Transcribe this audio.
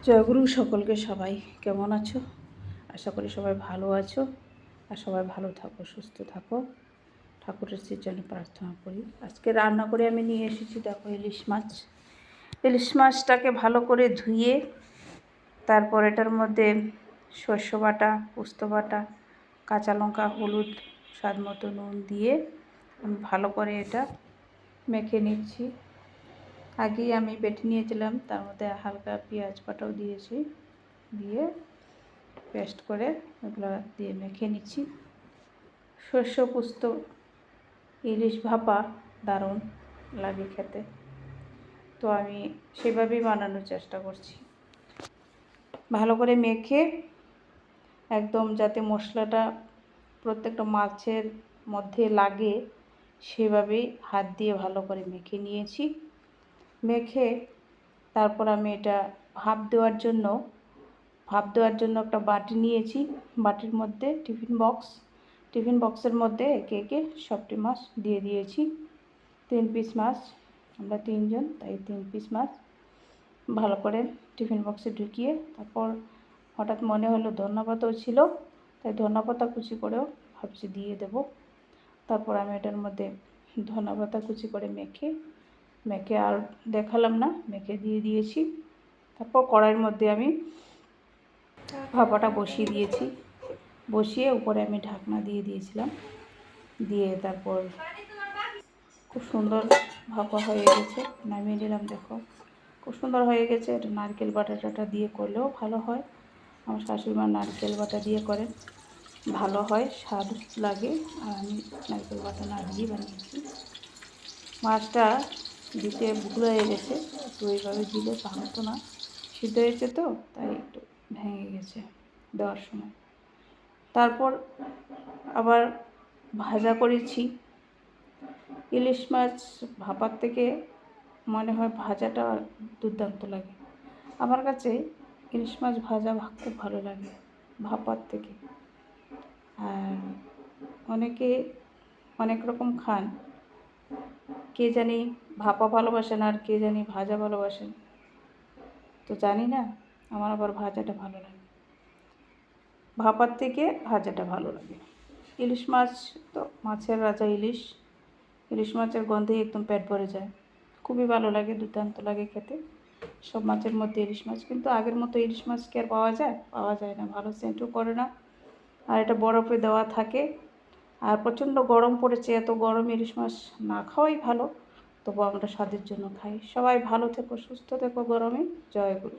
জয়গুরু সকলকে। সবাই কেমন আছো? আশা করি সবাই ভালো আছো আর সবাই ভালো থাকো, সুস্থ থাকো। ঠাকুরের জন্য প্রার্থনা করি। আজকে রান্না করে আমি নিয়ে এসেছি, দেখো, ইলিশ মাছ। ইলিশ মাছটাকে ভালো করে ধুয়ে তারপর এটার মধ্যে শস্য বাটা, পোস্ত বাটা, কাঁচা লঙ্কা, হলুদ, স্বাদ মতো নুন দিয়ে আমি ভালো করে এটা মেখে নিচ্ছি। আগেই আমি বেটে নিয়েছিলাম, তার মধ্যে হালকা পেঁয়াজ বাটাও দিয়েছি, দিয়ে পেস্ট করে এগুলো দিয়ে মেখে নিচ্ছি। শস্য পোস্ত ইলিশ ভাপা দারুণ লাগে খেতে, তো আমি সেভাবেই বানানোর চেষ্টা করছি। ভালো করে মেখে একদম যাতে মশলাটা প্রত্যেকটা মাছের মধ্যে লাগে সেভাবেই হাত দিয়ে ভালো করে মেখে নিয়েছি। মেখে তারপর আমি এটা ভাপ দেওয়ার জন্য একটা বাটি নিয়েছি। বাটির মধ্যে টিফিন বক্সের মধ্যে একে একে সবটি মাছ দিয়ে দিয়েছি। 3 পিস মাছ, আমরা 3 জন, তাই 3 পিস মাছ ভালো করে টিফিন বক্সে ঢুকিয়ে তারপর হঠাৎ মনে হলো ধনেপাতাও ছিল, তাই ধনেপাতা কুচি করেও ভাবছি দিয়ে দেব। তারপর আমি এটার মধ্যে ধনেপাতা কুচি করে মেখে আর দেখালাম না, মেখে দিয়ে দিয়েছি। তারপর কড়াইয়ের মধ্যে আমি ভাপাটা বসিয়ে দিয়েছি, বসিয়ে উপরে আমি ঢাকনা দিয়ে দিয়েছিলাম, দিয়ে তারপর খুব সুন্দর ভাপা হয়ে গেছে, নামিয়ে নিলাম। দেখো খুব সুন্দর হয়ে গেছে। এটা নারকেল বাটাটা দিয়ে করলেও ভালো হয়, আমার শাশুড়িমা নারকেল বাটা দিয়ে করেন, ভালো হয়, স্বাদ লাগে। আর আমি নারকেল বাটা না দিয়ে বানিয়েছি। মাছটা দিতে ভুল হয়ে গেছে, একটু এইভাবে দিলে ভাঙতো না, সিদ্ধ হয়েছে তো তাই একটু ভেঙে গেছে দেওয়ার সময়। তারপর আবার ভাজা করেছি। ইলিশ মাছ ভাপার থেকে মনে হয় ভাজাটা দুর্দান্ত লাগে আমার কাছে। ইলিশ মাছ ভাজা খুব ভালো লাগে ভাপার থেকে। আর অনেকে অনেক রকম খান, কে জানি ভাপা ভালোবাসেন আর কে জানি ভাজা ভালোবাসেন, তো জানি না। আমার আবার ভাজাটা ভালো লাগে, ভাপার থেকে ভাজাটা ভালো লাগে। ইলিশ মাছ তো মাছের রাজা ইলিশ মাছের গন্ধেই একদম পেট ভরে যায়, খুবই ভালো লাগে, দুর্দান্ত লাগে খেতে। সব মাছের মধ্যে ইলিশ মাছ, কিন্তু আগের মতো ইলিশ মাছ কি আর পাওয়া যায় না, ভালো সেন্টও করে না। আর এটা বরফে দেওয়া থাকে, আর প্রচণ্ড গরম পড়েছে, এত গরম ইলিশ মাছ না খাওয়াই ভালো, তবু আমরা স্বাদের জন্য খাই। সবাই ভালো থেকো, সুস্থ থেকো, গরমে জয় গুরু।